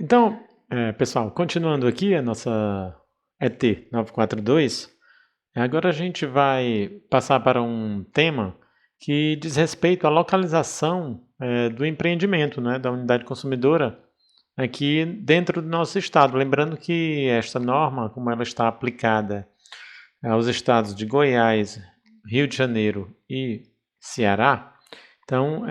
Então, pessoal, continuando aqui a nossa ET 942, agora a gente vai passar para um tema que diz respeito à localização do empreendimento, né, da unidade consumidora aqui dentro do nosso estado. Lembrando que esta norma, como ela está aplicada aos estados de Goiás, Rio de Janeiro e Ceará, então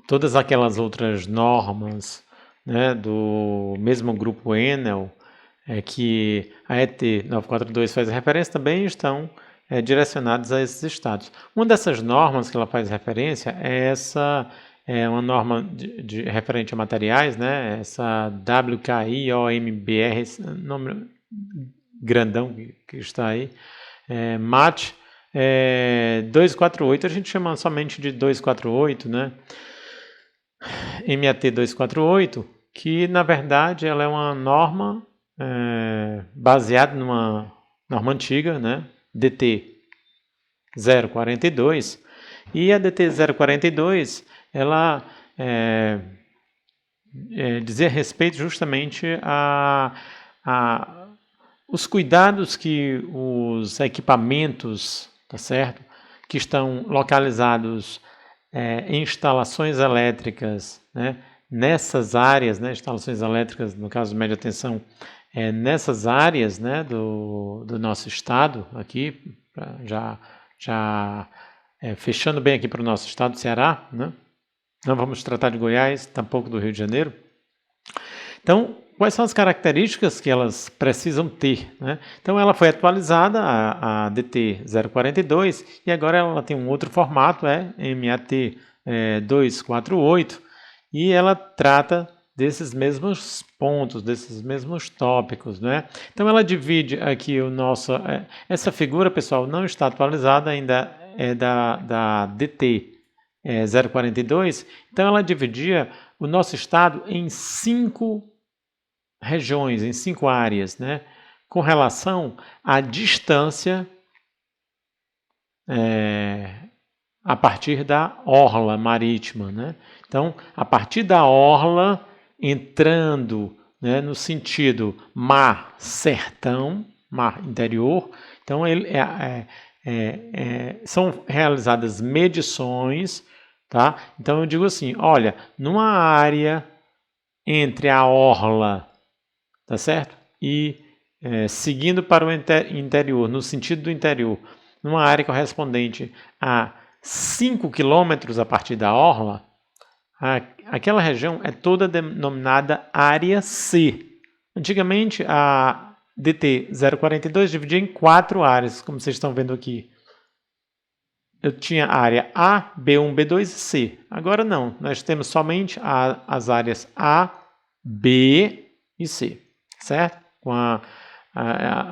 todas aquelas outras normas, né, do mesmo grupo Enel, que a ET 942 faz referência, também estão direcionadas a esses estados. Uma dessas normas que ela faz referência é uma norma referente a materiais, né, essa WKIOMBR, esse nome grandão que está aí, MAT 248, a gente chama somente de 248, né? MAT 248, que na verdade ela é uma norma baseada numa norma antiga, né? DT 042, e a DT 042 ela dizia respeito justamente a os cuidados que os equipamentos, tá certo, que estão localizados em instalações elétricas, né, nessas áreas, né, instalações elétricas, no caso de média tensão, nessas áreas, né, do nosso estado, aqui, já fechando bem aqui para o nosso estado do Ceará, né, não vamos tratar de Goiás, tampouco do Rio de Janeiro. Então, quais são as características que elas precisam ter, né? Então, ela foi atualizada, a DT 042, e agora ela tem um outro formato, MAT 248, e ela trata desses mesmos pontos, desses mesmos tópicos, né? Então, ela divide aqui o nosso... essa figura, pessoal, não está atualizada, ainda é da DT 042, então ela dividia o nosso estado em 5 regiões, em 5 áreas, né, com relação à distância a partir da orla marítima, né? Então, a partir da orla, entrando, né, no sentido mar-sertão, mar interior, então são realizadas medições, tá? Então eu digo assim, olha, numa área entre a orla, tá certo? E seguindo para o interior, no sentido do interior, numa área correspondente a 5 quilômetros a partir da orla, aquela região é toda denominada área C. Antigamente, a DT 042 dividia em 4 áreas, como vocês estão vendo aqui. Eu tinha a área A, B1, B2 e C. Agora não, nós temos somente as áreas A, B e C, certo? Com a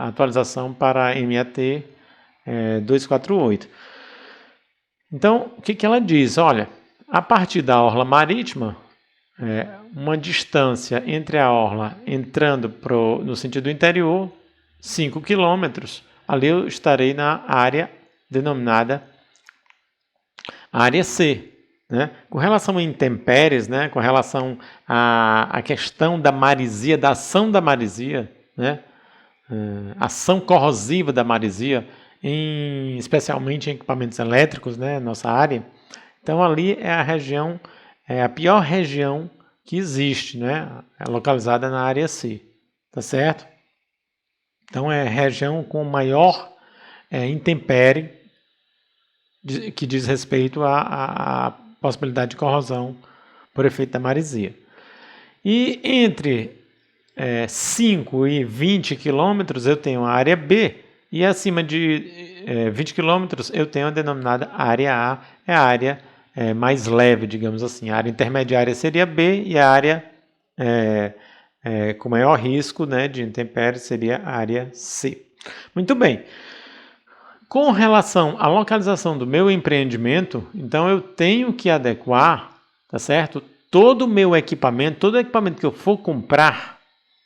atualização para a MAT 248. Então, o que ela diz? Olha, a partir da orla marítima, uma distância entre a orla entrando no sentido interior, 5 quilômetros, ali eu estarei na área denominada área C. Né? Com relação a intempéries, né? Com relação à questão da maresia, da ação da maresia, né? Ação corrosiva da maresia, especialmente em equipamentos elétricos, né? Nossa área. Então ali é a região, a pior região que existe, né? É localizada na área C, tá certo? Então é a região com maior intempérie que diz respeito à possibilidade de corrosão por efeito da maresia. E entre 5 e 20 quilômetros eu tenho a área B, e acima de 20 quilômetros eu tenho a denominada área A, é a área mais leve, digamos assim. A área intermediária seria B e a área com maior risco, né, de intempérie seria a área C. Muito bem. Com relação à localização do meu empreendimento, então eu tenho que adequar, tá certo? Todo o meu equipamento, todo equipamento que eu for comprar,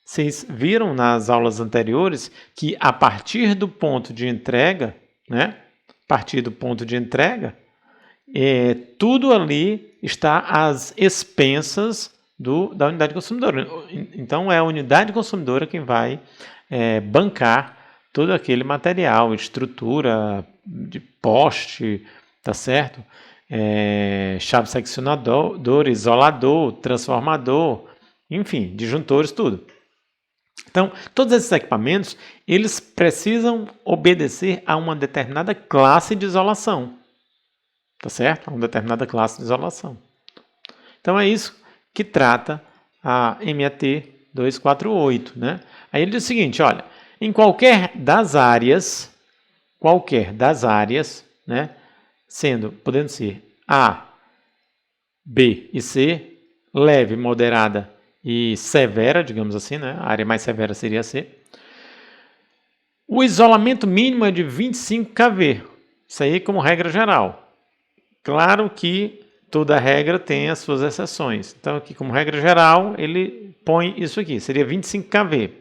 vocês viram nas aulas anteriores que a partir do ponto de entrega, né? A partir do ponto de entrega, tudo ali está às expensas da unidade consumidora. Então, é a unidade consumidora quem vai bancar todo aquele material, estrutura de poste, tá certo? Chave seccionador, isolador, transformador, enfim, disjuntores, tudo. Então, todos esses equipamentos, eles precisam obedecer a uma determinada classe de isolação, tá certo? A uma determinada classe de isolação. Então, é isso que trata a MAT 248, né? Aí ele diz o seguinte, olha, em qualquer das áreas, né, podendo ser A, B e C, leve, moderada e severa, digamos assim, né? A área mais severa seria C. O isolamento mínimo é de 25 kV, isso aí como regra geral. Claro que toda regra tem as suas exceções. Então, aqui como regra geral, ele põe isso aqui, seria 25 kV.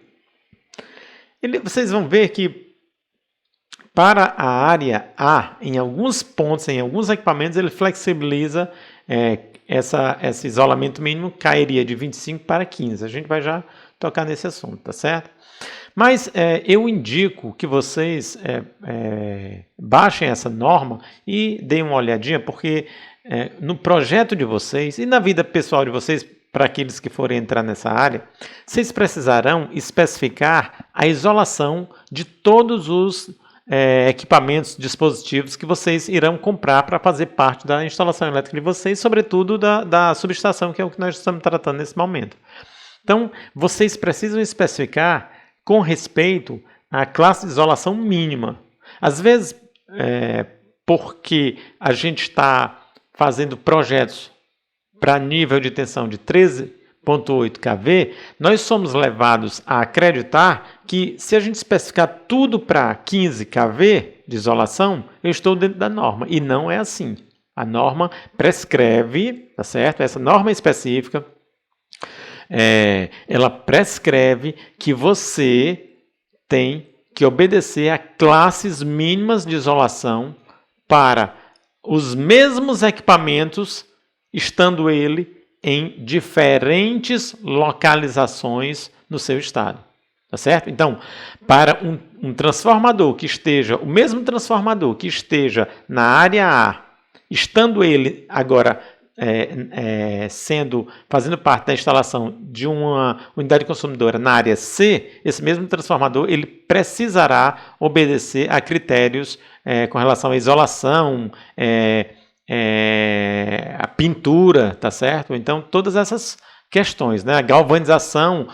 Vocês vão ver que para a área A, em alguns pontos, em alguns equipamentos, ele flexibiliza esse isolamento mínimo, cairia de 25 para 15. A gente vai já tocar nesse assunto, tá certo? Mas eu indico que vocês baixem essa norma e deem uma olhadinha, porque no projeto de vocês e na vida pessoal de vocês, para aqueles que forem entrar nessa área, vocês precisarão especificar a isolação de todos os equipamentos, dispositivos que vocês irão comprar para fazer parte da instalação elétrica de vocês, sobretudo da subestação, que é o que nós estamos tratando nesse momento. Então, vocês precisam especificar com respeito à classe de isolação mínima. Às vezes, porque a gente está fazendo projetos para nível de tensão de 13,8 kV, nós somos levados a acreditar que se a gente especificar tudo para 15 kV de isolação, eu estou dentro da norma. E não é assim. A norma prescreve, tá certo? Essa norma específica, ela prescreve que você tem que obedecer a classes mínimas de isolação para os mesmos equipamentos, estando ele em diferentes localizações no seu estado, tá certo? Então, para um transformador que esteja, o mesmo transformador que esteja na área A, estando ele agora fazendo parte da instalação de uma unidade consumidora na área C, esse mesmo transformador ele precisará obedecer a critérios com relação à isolação, a pintura, tá certo? Então, todas essas questões, né? A galvanização,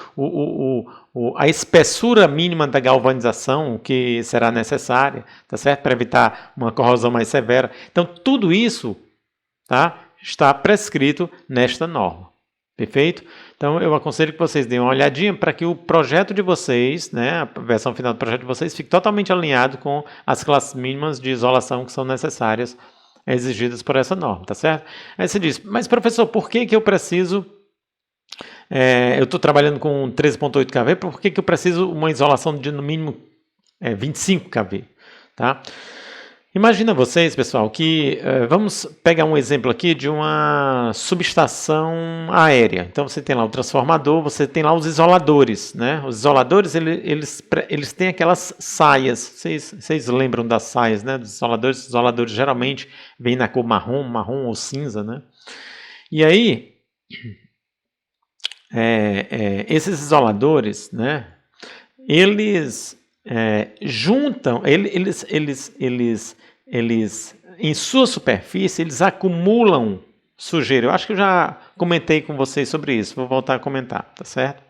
a espessura mínima da galvanização que será necessária, tá certo? Para evitar uma corrosão mais severa. Então, tudo isso, tá, está prescrito nesta norma. Perfeito? Então, eu aconselho que vocês deem uma olhadinha para que o projeto de vocês, né, a versão final do projeto de vocês, fique totalmente alinhado com as classes mínimas de isolação que são necessárias, exigidas por essa norma, tá certo? Aí você diz, mas professor, por que eu preciso, eu estou trabalhando com 13,8 kV, por que eu preciso uma isolação de no mínimo 25 kV, tá? Imagina vocês, pessoal, que vamos pegar um exemplo aqui de uma subestação aérea. Então você tem lá o transformador, você tem lá os isoladores, né? Os isoladores, eles têm aquelas saias. Vocês lembram das saias, né? Dos isoladores. Os isoladores geralmente vêm na cor marrom ou cinza, né? E aí, esses isoladores, né? Eles juntam, eles em sua superfície, eles acumulam sujeira. Eu acho que eu já comentei com vocês sobre isso, vou voltar a comentar, tá certo?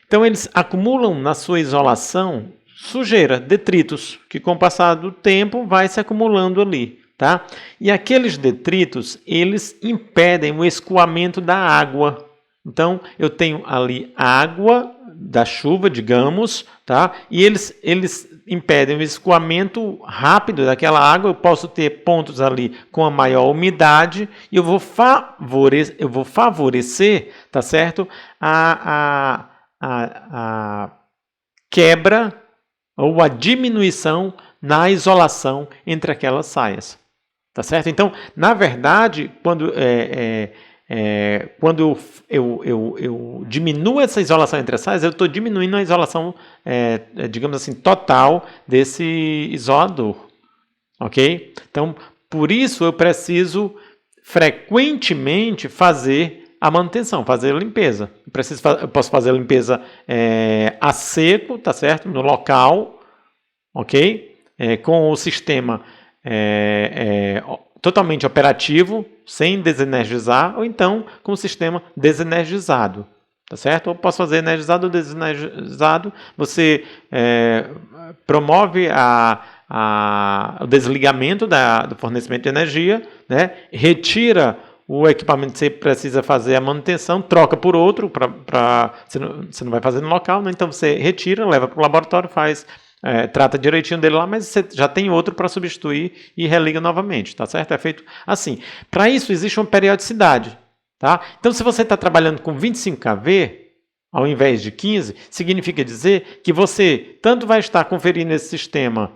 Então, eles acumulam na sua isolação sujeira, detritos, que com o passar do tempo vai se acumulando ali, tá? E aqueles detritos, eles impedem o escoamento da água. Então, eu tenho ali água da chuva, digamos, tá? E eles impedem o escoamento rápido daquela água. Eu posso ter pontos ali com a maior umidade e eu vou favorecer, tá certo? A quebra ou a diminuição na isolação entre aquelas saias, tá certo? Então, na verdade, quando quando eu diminuo essa isolação entre as saias, eu estou diminuindo a isolação, digamos assim, total desse isolador, ok? Então, por isso eu preciso frequentemente fazer a manutenção, fazer a limpeza. Eu posso fazer a limpeza a seco, tá certo? No local, ok? Com o sistema totalmente operativo, sem desenergizar, ou então com o sistema desenergizado, tá certo? Ou posso fazer energizado ou desenergizado. Você promove o desligamento do fornecimento de energia, né? Retira o equipamento que você precisa fazer a manutenção, troca por outro, você não vai fazer no local, né? Então você retira, leva para o laboratório, trata direitinho dele lá, mas você já tem outro para substituir e religa novamente, tá certo? É feito assim. Para isso existe uma periodicidade, tá? Então se você está trabalhando com 25 kV, ao invés de 15, significa dizer que você tanto vai estar conferindo esse sistema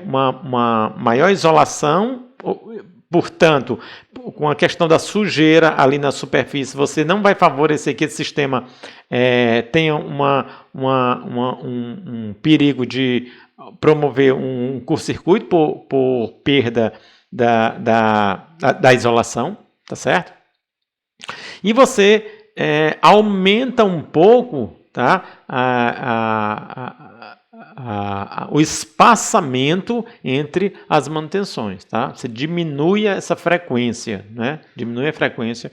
uma maior isolação, portanto, com a questão da sujeira ali na superfície, você não vai favorecer que esse sistema tenha um perigo de promover um curto-circuito por perda da isolação, tá certo? E você aumenta um pouco, tá, o espaçamento entre as manutenções, tá? Você diminui essa frequência, né? Diminui a frequência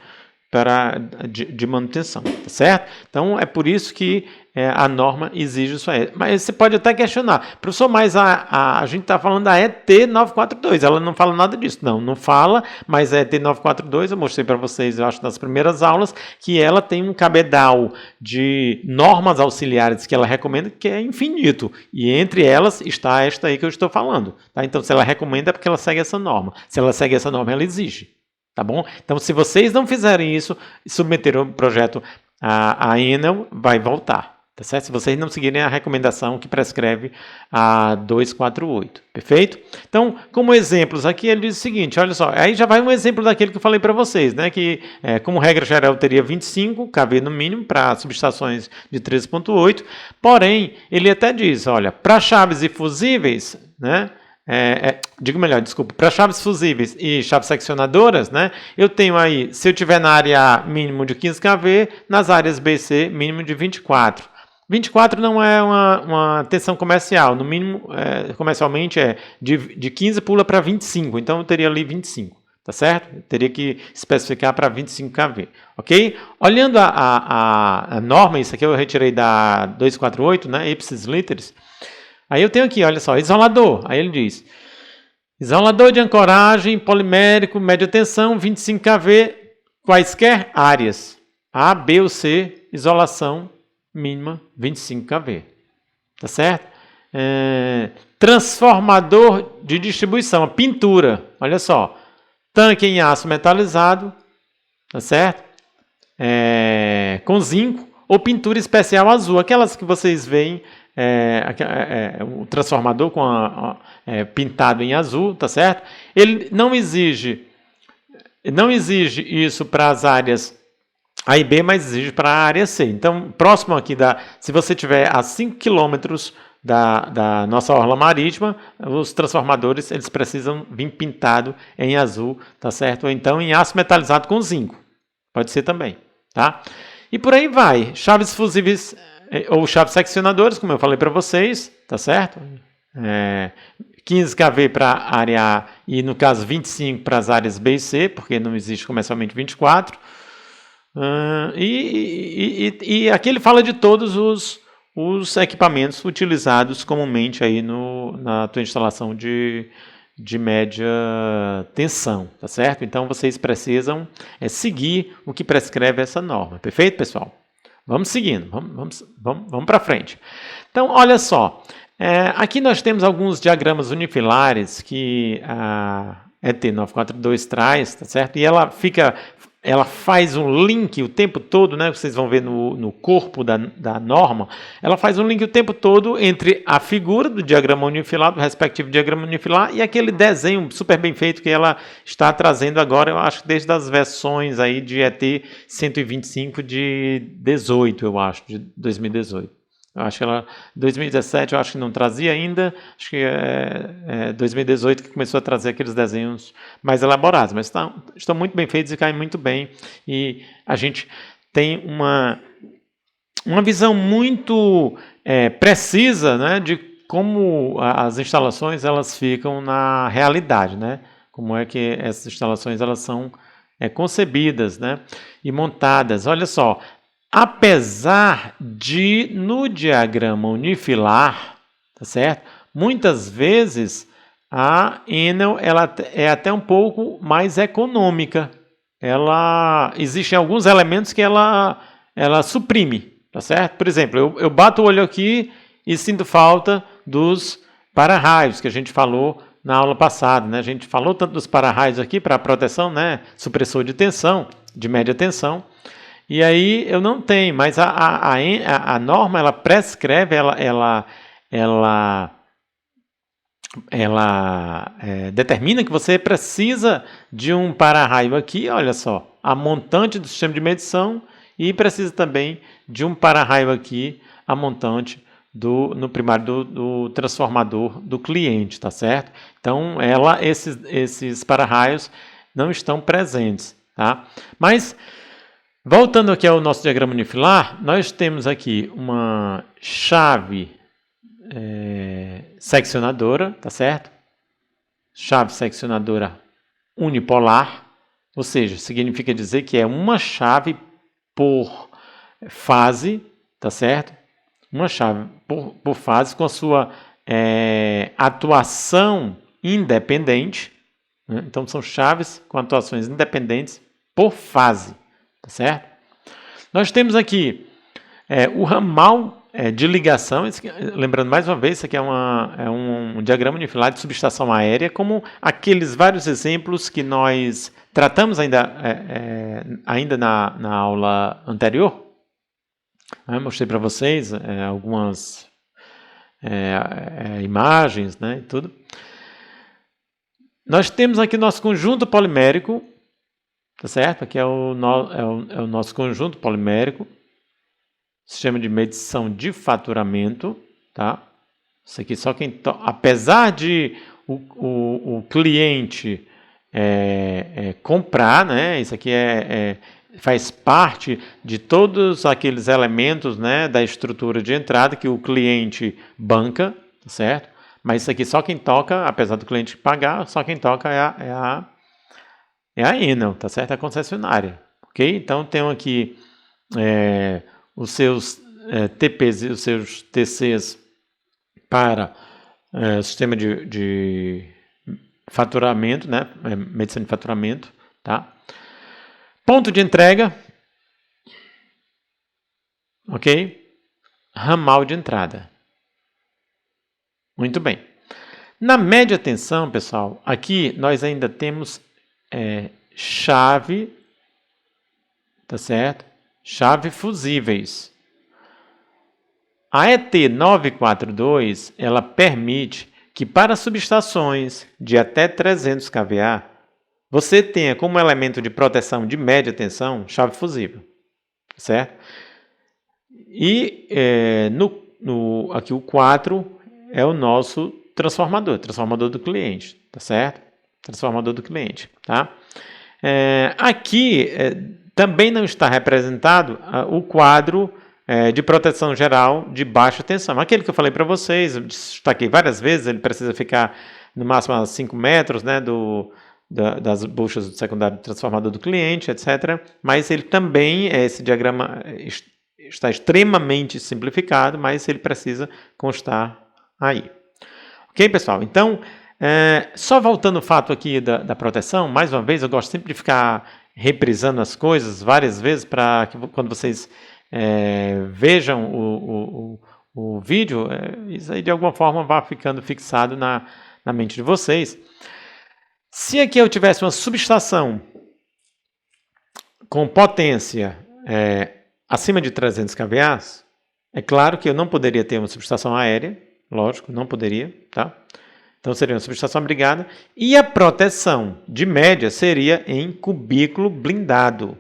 de manutenção, tá certo? Então, é por isso que a norma exige isso aí. Mas você pode até questionar, professor, mas a gente está falando da ET 942, ela não fala nada disso. Não fala, mas a ET 942, eu mostrei para vocês, eu acho, nas primeiras aulas, que ela tem um cabedal de normas auxiliares que ela recomenda, que é infinito. E entre elas está esta aí que eu estou falando. Tá? Então, se ela recomenda, é porque ela segue essa norma. Se ela segue essa norma, ela exige. Tá bom? Então, se vocês não fizerem isso, submeter o projeto à Enel, vai voltar. Tá certo? Se vocês não seguirem a recomendação que prescreve a 248. Perfeito? Então, como exemplos, aqui ele diz o seguinte, olha só, aí já vai um exemplo daquele que eu falei para vocês, né? Que, como regra geral, eu teria 25 kV no mínimo para subestações de 13.8, porém, ele até diz, olha, para chaves e fusíveis, né? Para chaves fusíveis e chaves seccionadoras, né, eu tenho aí, se eu tiver na área A, mínimo de 15 kV, nas áreas B e C, mínimo de 24. 24 não é uma tensão comercial, no mínimo, comercialmente, de 15 pula para 25, então eu teria ali 25, tá certo? Eu teria que especificar para 25 kV, ok? Olhando a norma, isso aqui eu retirei da 248, né, ipsis literis. Aí eu tenho aqui, olha só, isolador. Aí ele diz, isolador de ancoragem polimérico, média tensão, 25 kV, quaisquer áreas. A, B ou C, isolação mínima, 25 kV. Tá certo? Transformador de distribuição, a pintura. Olha só, tanque em aço metalizado, tá certo? Com zinco ou pintura especial azul. Aquelas que vocês veem, o transformador pintado em azul, tá certo? Ele não exige isso para as áreas A e B, mas exige para a área C. Então, próximo aqui, se você tiver a 5 km da nossa orla marítima, os transformadores eles precisam vir pintado em azul, tá certo? Ou então em aço metalizado com zinco. Pode ser também, tá? E por aí vai. Chaves fusíveis ou chaves seccionadoras, como eu falei para vocês, tá certo? 15 kV para a área A e, no caso, 25 para as áreas B e C, porque não existe comercialmente 24. E aqui ele fala de todos os equipamentos utilizados comumente aí na tua instalação de média tensão, tá certo? Então, vocês precisam seguir o que prescreve essa norma. Perfeito, pessoal? Vamos seguindo, vamos para frente. Então, olha só, aqui nós temos alguns diagramas unifilares que a ET 942 traz, tá certo? E ela fica ela faz um link o tempo todo, né? Vocês vão ver no corpo da norma, ela faz um link o tempo todo entre a figura do diagrama unifilar, do respectivo diagrama unifilar, e aquele desenho super bem feito que ela está trazendo agora, eu acho, desde as versões aí de ET 125 de 18, eu acho, de 2018. Eu acho que ela, 2017 eu acho que não trazia ainda, acho que é 2018 que começou a trazer aqueles desenhos mais elaborados, mas estão muito bem feitos e caem muito bem, e a gente tem uma visão muito precisa, né, de como as instalações elas ficam na realidade, né, como é que essas instalações elas são concebidas, né, e montadas. Olha só, apesar de, no diagrama unifilar, tá certo? Muitas vezes a Enel ela é até um pouco mais econômica. Existem alguns elementos que ela suprime, tá certo? Por exemplo, eu bato o olho aqui e sinto falta dos para-raios que a gente falou na aula passada, né? A gente falou tanto dos para-raios aqui para proteção, né? Supressor de tensão, de média tensão. E aí eu não tenho, mas a norma ela prescreve, ela determina que você precisa de um para-raio aqui, olha só, a montante do sistema de medição, e precisa também de um para-raio aqui, a montante no primário do transformador do cliente, tá certo? Então esses para-raios não estão presentes, tá? Mas voltando aqui ao nosso diagrama unifilar, nós temos aqui uma chave seccionadora, tá certo? Chave seccionadora unipolar, ou seja, significa dizer que é uma chave por fase, tá certo? Uma chave por fase com a sua atuação independente, né? Então são chaves com atuações independentes por fase. Tá certo? Nós temos aqui o ramal de ligação. Lembrando mais uma vez, isso aqui é um diagrama unifilar de subestação aérea, como aqueles vários exemplos que nós tratamos ainda na aula anterior. Eu mostrei para vocês algumas imagens, né, e tudo. Nós temos aqui nosso conjunto polimérico. Tá certo? Aqui é o nosso conjunto polimérico, sistema de medição de faturamento, tá? Isso aqui só apesar de o cliente comprar, né? Isso aqui faz parte de todos aqueles elementos, né, da estrutura de entrada que o cliente banca, tá certo? Mas isso aqui só quem toca, apesar do cliente pagar, só quem toca é a Enel, tá certo? A concessionária, ok? Então, tem aqui os seus TPs e os seus TCs para sistema de faturamento, né? Medição de faturamento, tá? Ponto de entrega, ok? Ramal de entrada. Muito bem. Na média tensão, pessoal, aqui nós ainda temos chave, tá certo? Chave fusíveis. A ET 942, ela permite que para subestações de até 300 kVA, você tenha como elemento de proteção de média tensão chave fusível, certo? E aqui o 4 é o nosso transformador do cliente, tá certo? Transformador do cliente, tá? Aqui também não está representado o quadro de proteção geral de baixa tensão. Aquele que eu falei para vocês, eu destaquei várias vezes, ele precisa ficar no máximo a 5 metros, né, das buchas do secundário do transformador do cliente, etc. Mas ele também, esse diagrama está extremamente simplificado, mas ele precisa constar aí. Ok, pessoal? Então, só voltando ao fato aqui da proteção, mais uma vez, eu gosto sempre de ficar reprisando as coisas várias vezes para que quando vocês vejam o vídeo, isso aí de alguma forma vá ficando fixado na mente de vocês. Se aqui eu tivesse uma subestação com potência acima de 300 kVA, é claro que eu não poderia ter uma subestação aérea, lógico, não poderia, tá? Então seria uma subestação abrigada e a proteção de média seria em cubículo blindado.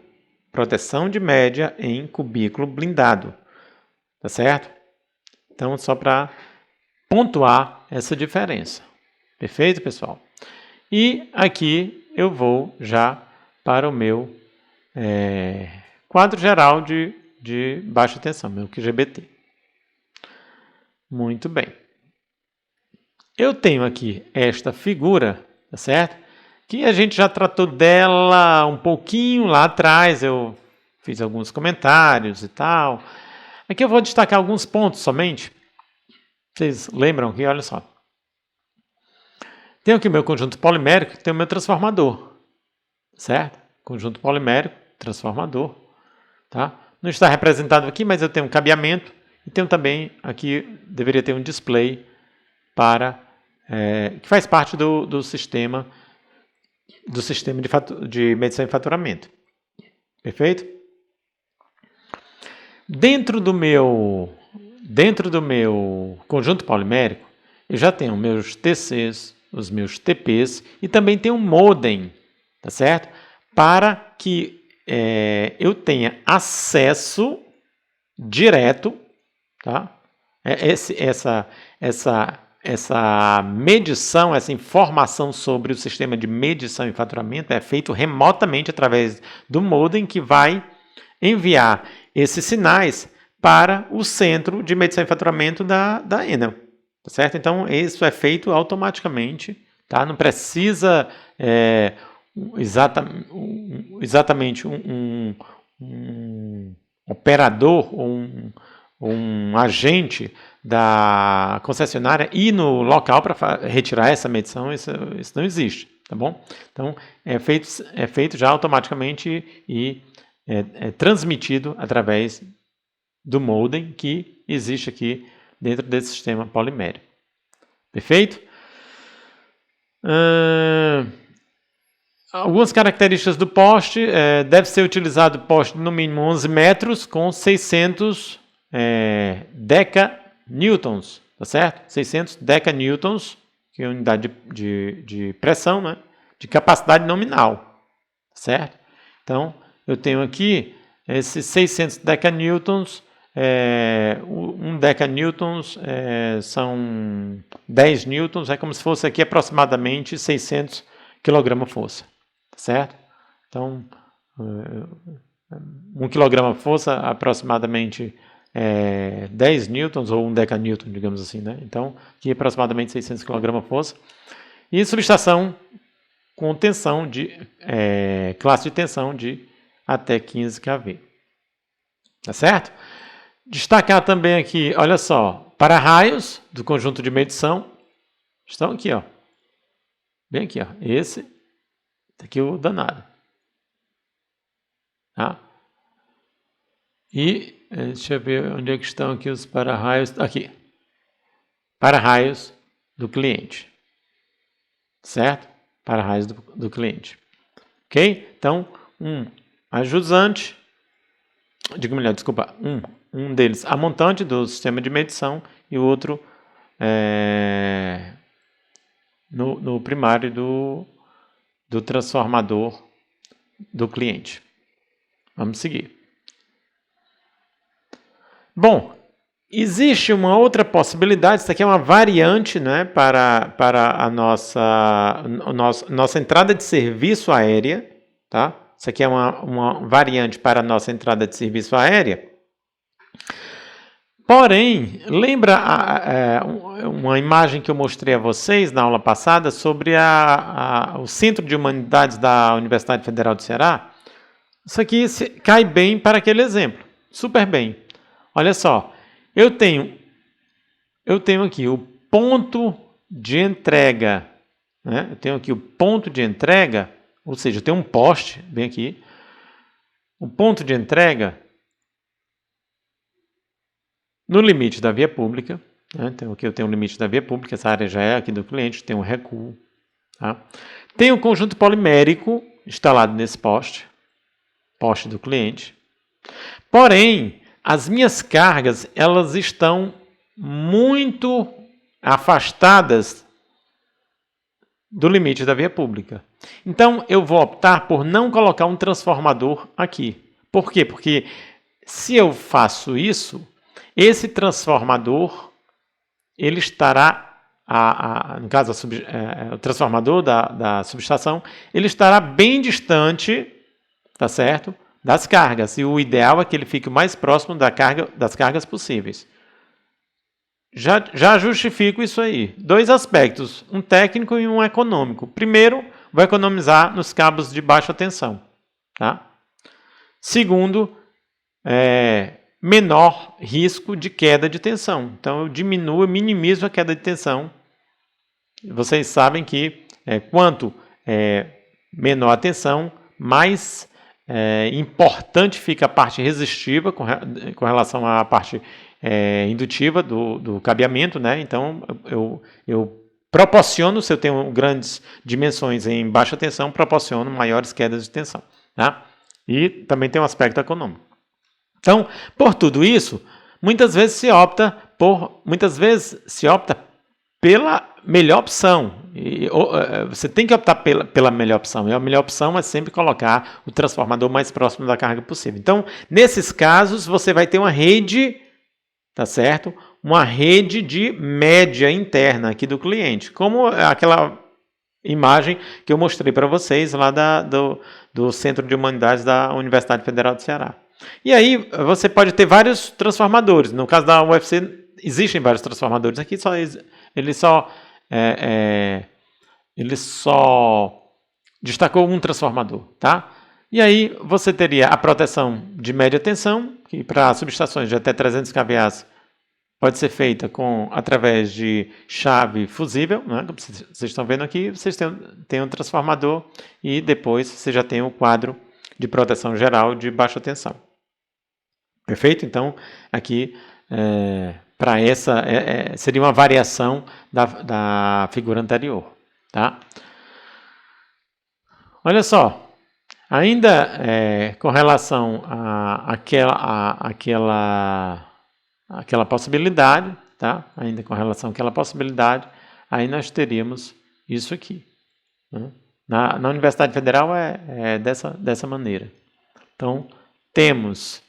Proteção de média em cubículo blindado, tá certo? Então só para pontuar essa diferença. Perfeito, pessoal? E aqui eu vou já para o meu quadro geral de baixa tensão, meu QGBT. Muito bem. Eu tenho aqui esta figura, tá certo? Que a gente já tratou dela um pouquinho lá atrás, eu fiz alguns comentários e tal. Aqui eu vou destacar alguns pontos somente. Vocês lembram aqui? Olha só. Tenho aqui o meu conjunto polimérico, tem o meu transformador, certo? Conjunto polimérico, transformador, tá? Não está representado aqui, mas eu tenho um cabeamento e tenho também aqui, deveria ter um display para, que faz parte do sistema de medição e faturamento. Perfeito? Dentro do meu conjunto polimérico, eu já tenho meus TCs, os meus TPs e também tenho um modem, tá certo? Para que eu tenha acesso direto, tá? Essa medição, essa informação sobre o sistema de medição e faturamento é feito remotamente através do modem que vai enviar esses sinais para o centro de medição e faturamento da Enel, tá certo? Então, isso é feito automaticamente, tá? Não precisa exatamente um operador ou um agente da concessionária ir no local para retirar essa medição, isso não existe, tá bom? Então, é feito já automaticamente e é transmitido através do modem que existe aqui dentro desse sistema polimérico. Perfeito? Algumas características do poste. Deve ser utilizado poste de no mínimo 11 metros com 600 decanewtons, tá certo? 600 decanewtons, que é a unidade de pressão, né? De capacidade nominal, tá certo? Então, eu tenho aqui esses 600 decanewtons. 1 decanewtons são 10 newtons, é como se fosse aqui aproximadamente 600 kgf, certo? Então, 1 kgf aproximadamente 10 newtons ou 1 decanewton, digamos assim, né? Então, aqui aproximadamente 600 kgf. E subestação com tensão classe de tensão de até 15 kV. Tá certo? Destacar também aqui, olha só, para-raios do conjunto de medição estão aqui, ó. Bem aqui, ó. Esse aqui é o danado. Tá? E deixa eu ver onde é que estão aqui os para-raios. Aqui. Para-raios do cliente. Certo? Para-raios do cliente. Ok? Então, um ajusante, um deles a montante do sistema de medição e o outro no primário do transformador do cliente. Vamos seguir. Bom, existe uma outra possibilidade, isso aqui é uma variante, né, para a nossa entrada de serviço aérea, tá? Isso aqui é uma variante para a nossa entrada de serviço aérea. Porém, lembra uma imagem que eu mostrei a vocês na aula passada sobre o Centro de Humanidades da Universidade Federal do Ceará? Isso aqui cai bem para aquele exemplo, super bem. Olha só, eu tenho aqui o ponto de entrega, né? Eu tenho aqui o ponto de entrega, ou seja, eu tenho um poste, bem aqui, o ponto de entrega no limite da via pública, né? Então aqui eu tenho o limite da via pública, essa área já é aqui do cliente, tem um recuo. Tá? Tem um conjunto polimérico instalado nesse poste, poste do cliente. Porém, as minhas cargas, elas estão muito afastadas do limite da via pública. Então, eu vou optar por não colocar um transformador aqui. Por quê? Porque se eu faço isso, esse transformador, ele estará, no caso, o transformador da subestação, ele estará bem distante, tá certo? Das cargas. E o ideal é que ele fique o mais próximo das cargas possíveis. Já justifico isso aí. 2 aspectos, um técnico e um econômico. Primeiro, vou economizar nos cabos de baixa tensão. Tá? Segundo, menor risco de queda de tensão. Então, eu minimizo a queda de tensão. Vocês sabem que quanto menor a tensão, mais importante fica a parte resistiva com relação à parte indutiva do cabeamento, né? Então, eu proporciono, se eu tenho grandes dimensões em baixa tensão, proporciono maiores quedas de tensão. Tá? E também tem um aspecto econômico. Então, por tudo isso, muitas vezes se opta pela melhor opção. Você tem que optar pela melhor opção. E a melhor opção é sempre colocar o transformador mais próximo da carga possível. Então, nesses casos, você vai ter uma rede, tá certo? Uma rede de média interna aqui do cliente. Como aquela imagem que eu mostrei para vocês lá do Centro de Humanidades da Universidade Federal do Ceará. E aí, você pode ter vários transformadores. No caso da UFC, existem vários transformadores. Aqui ele só destacou um transformador, tá? E aí você teria a proteção de média tensão, que para subestações de até 300 kVA pode ser feita através de chave fusível, né? Como vocês estão vendo aqui, vocês têm um transformador e depois você já tem o quadro de proteção geral de baixa tensão. Perfeito? Então, aqui para essa seria uma variação da figura anterior, tá? Olha só, ainda com relação àquela possibilidade, tá? Ainda com relação àquela possibilidade, aí nós teríamos isso aqui, né? Na Universidade Federal é dessa maneira. Então, temos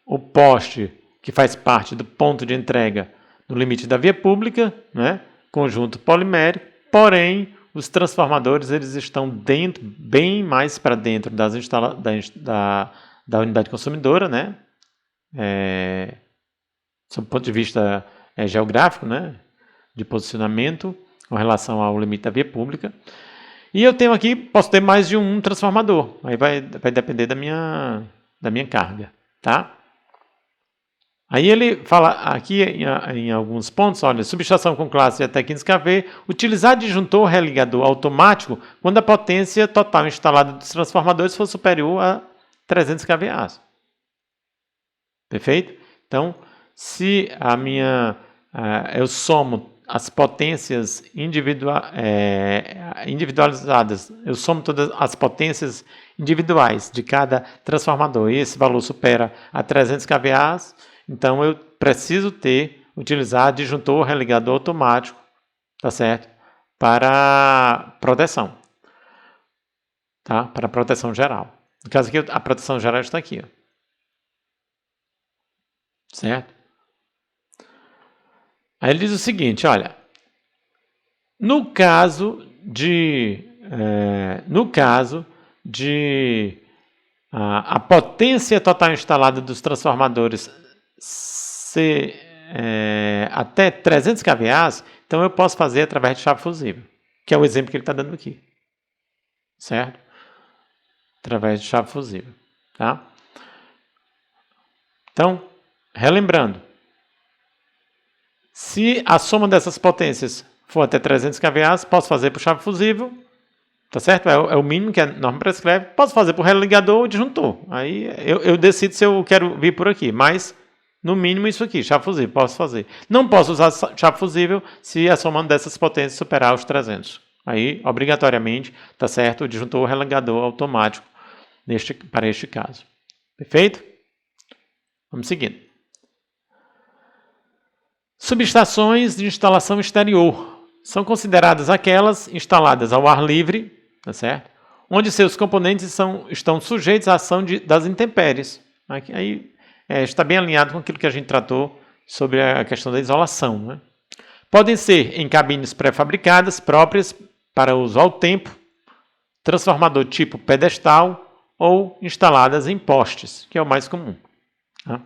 o poste que faz parte do ponto de entrega no limite da via pública, né? Conjunto polimérico, porém os transformadores eles estão bem mais para dentro da unidade consumidora, né? Sob o ponto de vista geográfico, né? De posicionamento com relação ao limite da via pública. E eu posso ter mais de um transformador, aí vai depender da minha carga, tá? Aí ele fala aqui em alguns pontos, olha, subestação com classe de até 15 kV, utilizar disjuntor religador automático quando a potência total instalada dos transformadores for superior a 300 kVA. Perfeito? Então, se eu somo as potências individualizadas, eu somo todas as potências individuais de cada transformador e esse valor supera a 300 kVA, então eu preciso utilizar disjuntor religador automático, tá certo? Para proteção, tá? Para proteção geral. No caso aqui, a proteção geral está aqui, ó. Certo? Aí ele diz o seguinte, olha, no caso de a potência total instalada dos transformadores ser até 300 kVA, então eu posso fazer através de chave fusível, que é o exemplo que ele está dando aqui, certo? Através de chave fusível, tá? Então, relembrando, se a soma dessas potências for até 300 kVA, posso fazer por chave fusível, tá certo? É o mínimo que a norma prescreve. Posso fazer por religador ou disjuntor. Aí eu decido se eu quero vir por aqui, mas no mínimo isso aqui, chave fusível, posso fazer. Não posso usar chave fusível se a soma dessas potências superar os 300, Aí, obrigatoriamente, tá certo, o disjuntor relargador automático para este caso. Perfeito? Vamos seguindo. Subestações de instalação exterior são consideradas aquelas instaladas ao ar livre, tá certo? Onde seus componentes estão sujeitos à ação das intempéries. Aí está bem alinhado com aquilo que a gente tratou sobre a questão da isolação, né? Podem ser em cabines pré-fabricadas, próprias para uso ao tempo, transformador tipo pedestal ou instaladas em postes, que é o mais comum. Tá?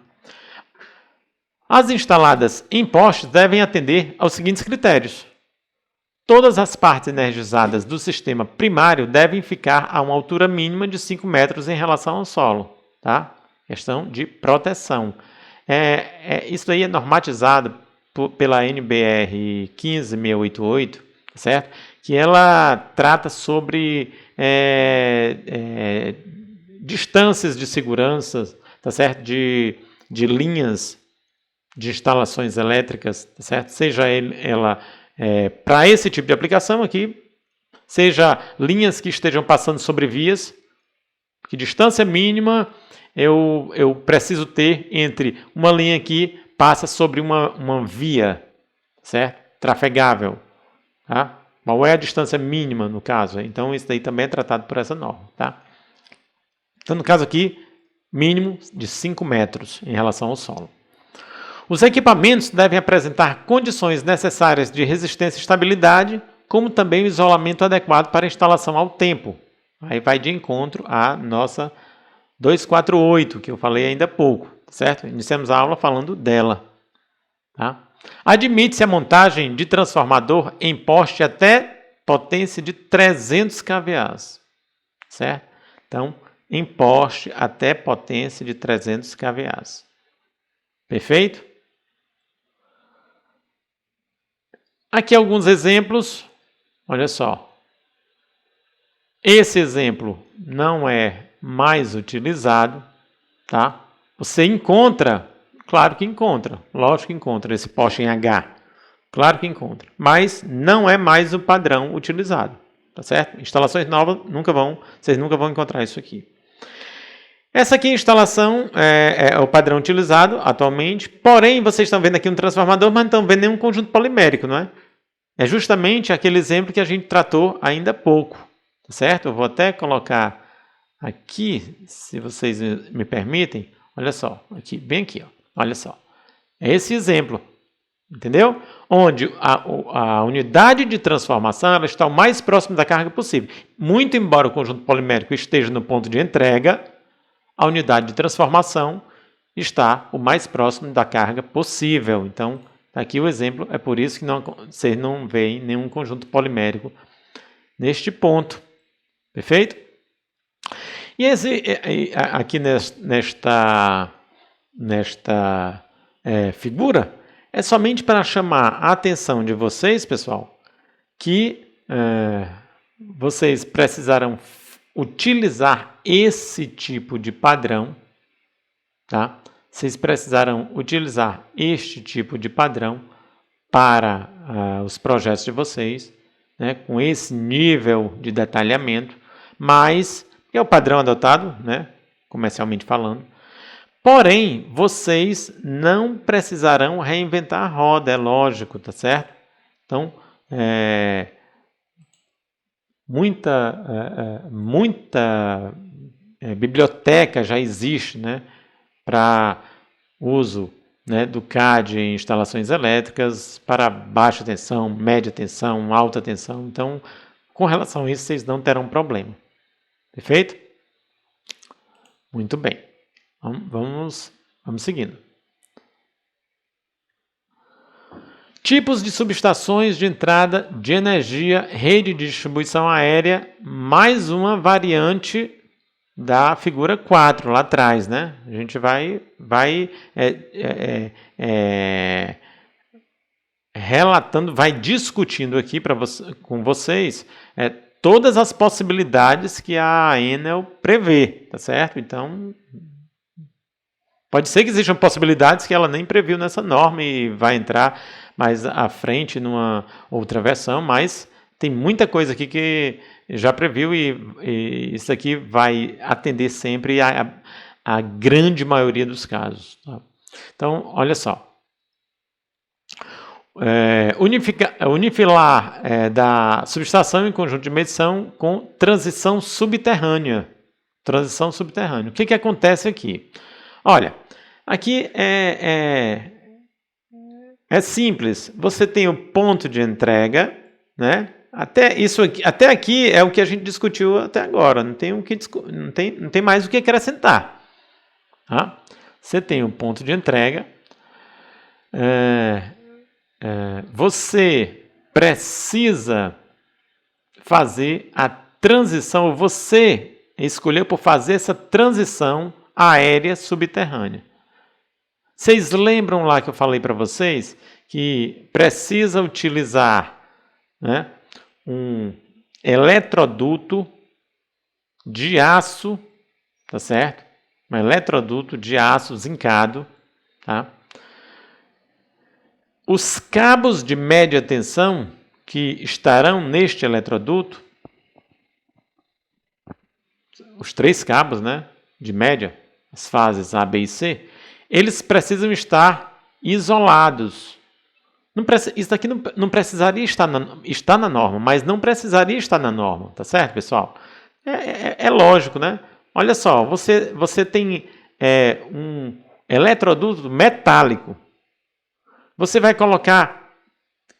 As instaladas em postes devem atender aos seguintes critérios. Todas as partes energizadas do sistema primário devem ficar a uma altura mínima de 5 metros em relação ao solo. Tá? Questão de proteção. Isso aí é normatizado pela NBR 15688, certo? Que ela trata sobre distâncias de segurança, tá certo? De linhas de instalações elétricas, tá certo? Seja ela para esse tipo de aplicação aqui, seja linhas que estejam passando sobre vias, que distância mínima eu preciso ter entre uma linha que passa sobre uma via, certo? Trafegável. Tá? Qual é a distância mínima no caso? Então, isso daí também é tratado por essa norma. Tá? Então, no caso aqui, mínimo de 5 metros em relação ao solo. Os equipamentos devem apresentar condições necessárias de resistência e estabilidade, como também o isolamento adequado para instalação ao tempo. Aí vai de encontro à nossa 248, que eu falei ainda há pouco, certo? Iniciamos a aula falando dela. Tá? Admite-se a montagem de transformador em poste até potência de 300 kVA, certo? Então, em poste até potência de 300 kVA. Perfeito? Aqui alguns exemplos. Olha só. Esse exemplo não é mais utilizado, tá? Você encontra, claro que encontra, lógico que encontra esse poste em H, claro que encontra, mas não é mais o padrão utilizado, tá certo? Instalações novas vocês nunca vão encontrar isso aqui. Essa aqui é a instalação, é o padrão utilizado atualmente, porém vocês estão vendo aqui um transformador, mas não estão vendo nenhum conjunto polimérico, não é? É justamente aquele exemplo que a gente tratou ainda há pouco, tá certo? Eu vou até colocar aqui, se vocês me permitem, olha só, aqui, bem aqui, ó, olha só. É esse exemplo, entendeu? Onde a unidade de transformação ela está o mais próximo da carga possível. Muito embora o conjunto polimérico esteja no ponto de entrega, a unidade de transformação está o mais próximo da carga possível. Então, aqui o exemplo, é por isso que vocês não veem nenhum conjunto polimérico neste ponto. Perfeito? E aqui nesta figura, é somente para chamar a atenção de vocês, pessoal, que vocês precisarão utilizar esse tipo de padrão, tá? Vocês precisarão utilizar este tipo de padrão para os projetos de vocês, né, com esse nível de detalhamento, mas é o padrão adotado, né, comercialmente falando. Porém, vocês não precisarão reinventar a roda, é lógico, tá certo? Então, muita biblioteca já existe, né, para uso, né, do CAD em instalações elétricas para baixa tensão, média tensão, alta tensão. Então, com relação a isso, vocês não terão problema. Perfeito? Muito bem. Vamos seguindo. Tipos de subestações de entrada de energia, rede de distribuição aérea, mais uma variante da figura 4 lá atrás, né? A gente vai relatando, vai discutindo aqui com vocês todas as possibilidades que a Enel prevê, tá certo? Então, pode ser que existam possibilidades que ela nem previu nessa norma e vai entrar mais à frente numa outra versão, mas tem muita coisa aqui que já previu e isso aqui vai atender sempre a grande maioria dos casos. Tá? Então, olha só. Unifilar da subestação em conjunto de medição com transição subterrânea. Transição subterrânea. O que acontece aqui? Olha, aqui é simples. Você tem o ponto de entrega, né? Até aqui é o que a gente discutiu até agora. Não tem mais o que acrescentar. Tá? Você tem o ponto de entrega. Você precisa fazer a transição, você escolheu por fazer essa transição aérea subterrânea. Vocês lembram lá que eu falei para vocês que precisa utilizar, né, um eletroduto de aço, tá certo? Um eletroduto de aço zincado, tá? Os cabos de média tensão que estarão neste eletroduto, os 3 cabos, né, de média, as fases A, B e C, eles precisam estar isolados. Isso daqui não precisaria estar na norma, mas não precisaria estar na norma, tá certo, pessoal? É lógico, né? Olha só, você tem um eletroduto metálico. Você vai colocar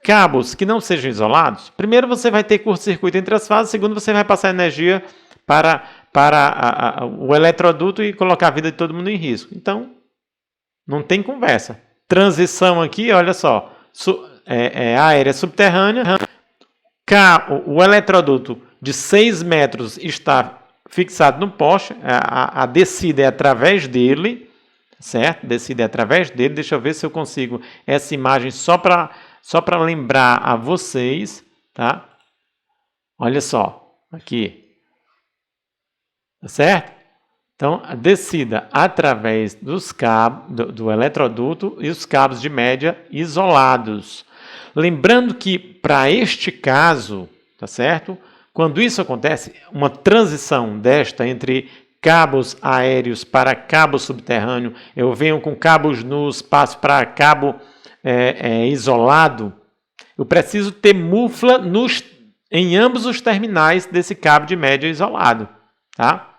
cabos que não sejam isolados. Primeiro, você vai ter curto-circuito entre as fases. Segundo, você vai passar energia para o eletroduto e colocar a vida de todo mundo em risco. Então, não tem conversa. Transição aqui, olha só. Aérea subterrânea. O eletroduto de 6 metros está fixado no poste. A descida é através dele. Certo? Descida através dele. Deixa eu ver se eu consigo essa imagem só para lembrar a vocês, tá? Olha só, aqui. Tá certo? Então, a descida através dos cabos do eletroduto e os cabos de média isolados. Lembrando que para este caso, tá certo? Quando isso acontece, uma transição desta entre cabos aéreos para cabo subterrâneo, eu venho com cabos nus, passo para cabo isolado, eu preciso ter mufla em ambos os terminais desse cabo de média isolado. Tá?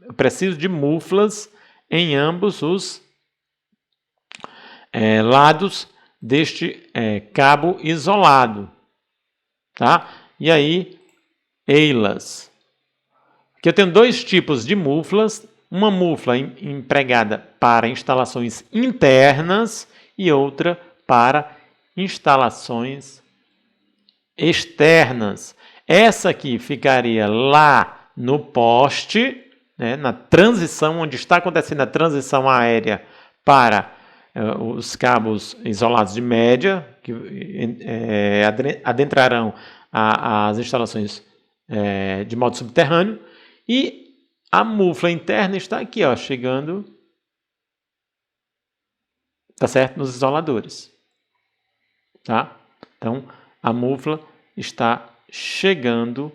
Eu preciso de muflas em ambos os lados deste cabo isolado. Tá? E aí, eilas. Aqui eu tenho 2 tipos de muflas, uma mufla empregada para instalações internas e outra para instalações externas. Essa aqui ficaria lá no poste, né, na transição, onde está acontecendo a transição aérea para os cabos isolados de média, que adentrarão as instalações de modo subterrâneo. E a mufla interna está aqui, ó, chegando, tá certo? Nos isoladores. Tá? Então, a mufla está chegando,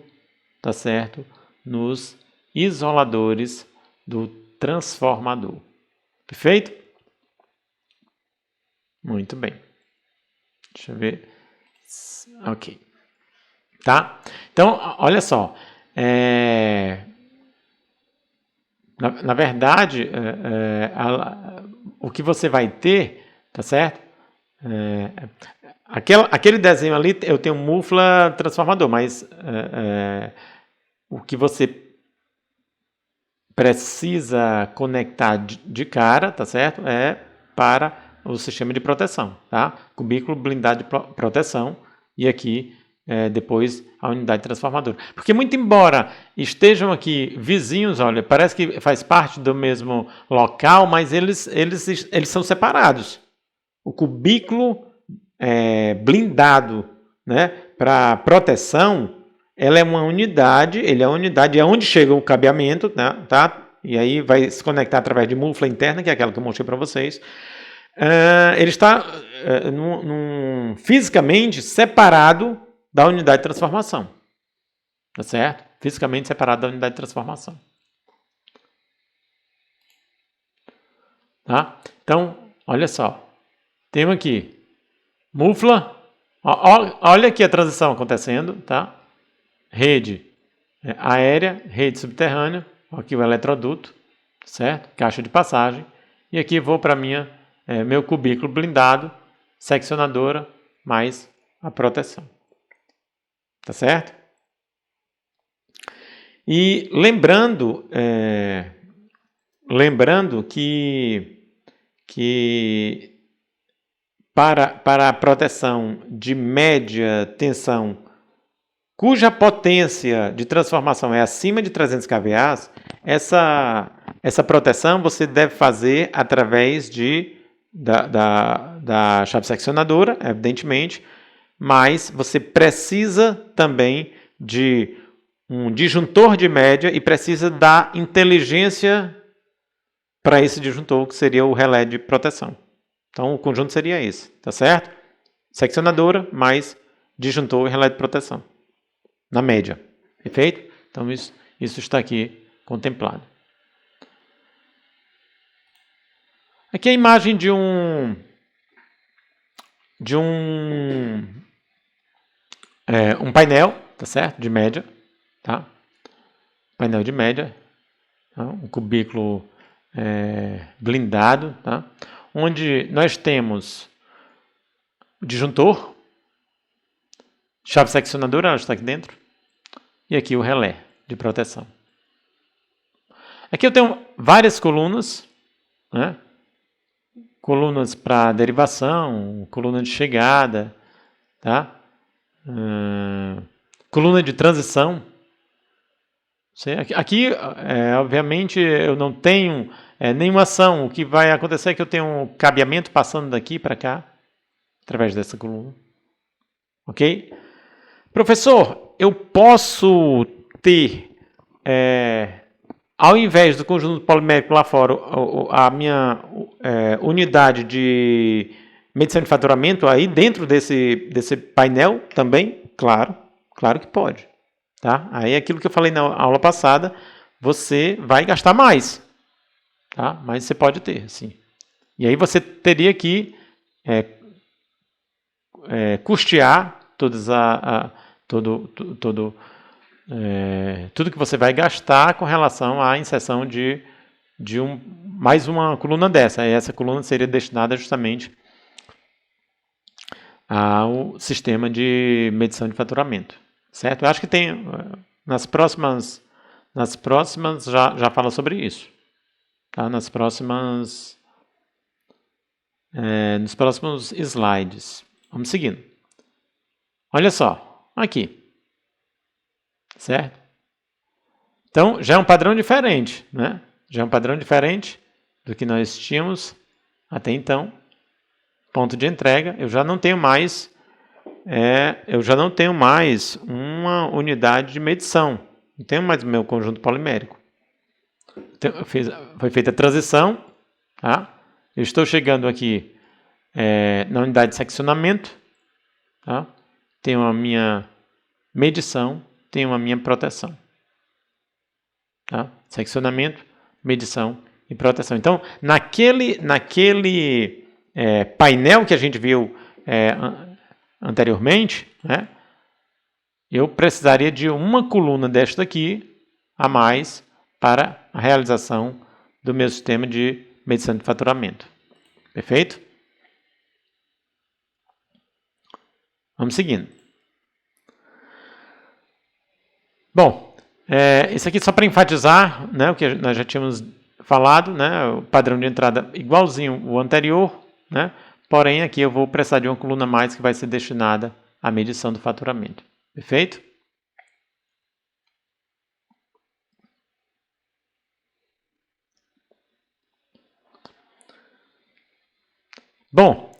tá certo? Nos isoladores do transformador. Perfeito? Muito bem. Deixa eu ver. Ok. Tá? Então, olha só. Na verdade, o que você vai ter, tá certo? Aquele desenho ali, eu tenho mufla transformador, mas o que você precisa conectar de cara, tá certo? É para o sistema de proteção, tá? Cubículo blindado de proteção e aqui depois a unidade transformadora. Porque muito embora estejam aqui vizinhos, olha, parece que faz parte do mesmo local, mas eles são separados. O cubículo blindado, né, para proteção, ela é uma unidade, ele é uma unidade, é onde chega o cabeamento, né, tá? E aí vai se conectar através de mufla interna, que é aquela que eu mostrei para vocês. Ele está fisicamente separado da unidade de transformação. Tá certo? Fisicamente separado da unidade de transformação. Tá? Então, olha só. Temos aqui mufla. Olha aqui a transição acontecendo, tá? Rede aérea, rede subterrânea. Aqui o eletroduto, certo? Caixa de passagem. E aqui vou para meu cubículo blindado, seccionadora, mais a proteção. Tá certo? E lembrando que para a proteção de média tensão, cuja potência de transformação é acima de 300 kVA, essa proteção você deve fazer através da chave seccionadora, evidentemente, mas você precisa também de um disjuntor de média e precisa da inteligência para esse disjuntor, que seria o relé de proteção. Então, o conjunto seria esse, tá certo? Seccionadora mais disjuntor e relé de proteção, na média. Perfeito? Então, isso está aqui contemplado. Aqui é a imagem de um painel, tá certo? De média, tá? Painel de média, tá? Um cubículo blindado, tá? Onde nós temos o disjuntor, chave seccionadora, ela está aqui dentro, e aqui o relé de proteção. Aqui eu tenho várias colunas, né? Colunas para derivação, coluna de chegada, tá? Coluna de transição. Aqui, obviamente, eu não tenho nenhuma ação. O que vai acontecer é que eu tenho um cabeamento passando daqui para cá, através dessa coluna. Ok? Professor, eu posso ter, ao invés do conjunto polimérico lá fora, a minha unidade de medição de faturamento aí dentro desse painel também? Claro que pode. Tá? Aí aquilo que eu falei na aula passada, você vai gastar mais. Tá? Mas você pode ter, sim. E aí você teria que custear tudo que você vai gastar com relação à inserção de mais uma coluna dessa. E essa coluna seria destinada justamente ao sistema de medição de faturamento. Certo? Eu acho que tem nas próximas já fala sobre isso. Tá? Nos próximos slides. Vamos seguindo. Olha só, aqui. Certo? Então, já é um padrão diferente, né? Já é um padrão diferente do que nós tínhamos até então. Ponto de entrega, eu já não tenho mais uma unidade de medição. Não tenho mais o meu conjunto polimérico. Então, foi feita a transição. Tá? Eu estou chegando aqui na unidade de seccionamento. Tá? Tenho a minha medição, tenho a minha proteção. Tá? Seccionamento, medição e proteção. Então, naquele painel que a gente viu anteriormente, né, eu precisaria de uma coluna desta aqui a mais para a realização do meu sistema de medição de faturamento. Perfeito? Vamos seguindo. Bom, isso aqui só para enfatizar, né, o que nós já tínhamos falado, né, o padrão de entrada igualzinho o anterior, né, porém aqui eu vou precisar de uma coluna a mais que vai ser destinada à medição do faturamento. Perfeito? Bom,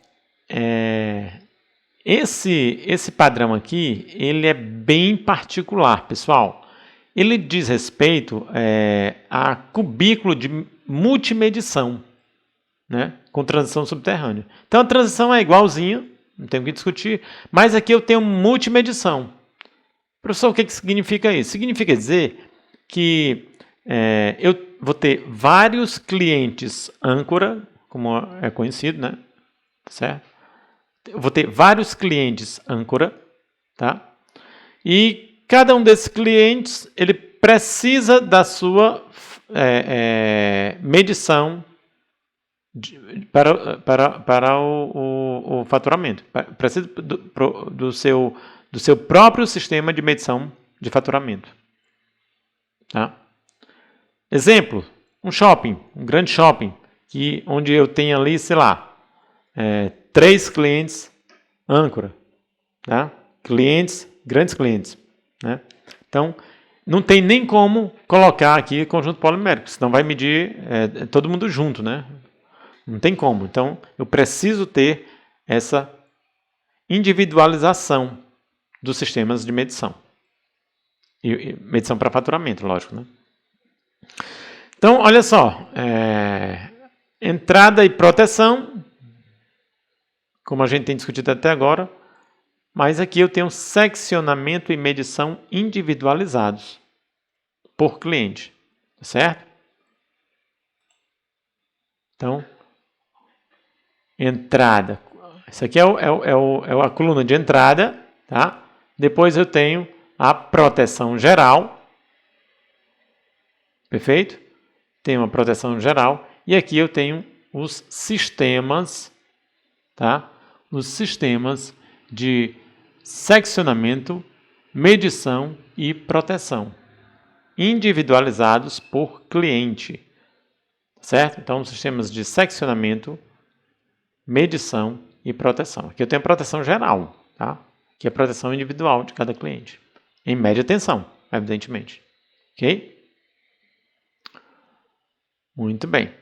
esse padrão aqui, ele é bem particular, pessoal. Ele diz respeito a cubículo de multimedição, né, com transição subterrânea. Então a transição é igualzinha, não tem o que discutir. Mas aqui eu tenho multimedição. Professor, o que significa isso? Significa dizer que eu vou ter vários clientes âncora, como é conhecido, né? Certo? Eu vou ter vários clientes âncora, tá? E cada um desses clientes, ele precisa da sua medição para o faturamento. Precisa do seu próprio sistema de medição de faturamento. Tá? Exemplo, um shopping, um grande shopping, onde eu tenho ali, sei lá, 3 clientes âncora. Tá? Grandes clientes. Né? Então, não tem nem como colocar aqui conjunto polimérico, senão vai medir todo mundo junto, né? Não tem como. Então, eu preciso ter essa individualização dos sistemas de medição. E medição para faturamento, lógico, né? Então, olha só. Entrada e proteção, como a gente tem discutido até agora, mas aqui eu tenho seccionamento e medição individualizados por cliente, certo? Então, entrada. Isso aqui é a coluna de entrada, tá? Depois eu tenho a proteção geral. Perfeito? Tenho uma proteção geral. E aqui eu tenho os sistemas, tá? Os sistemas de seccionamento, medição e proteção, individualizados por cliente. Certo? Então, sistemas de seccionamento, medição e proteção. Aqui eu tenho a proteção geral, tá? Aqui é a proteção individual de cada cliente. Em média tensão, evidentemente. Ok? Muito bem.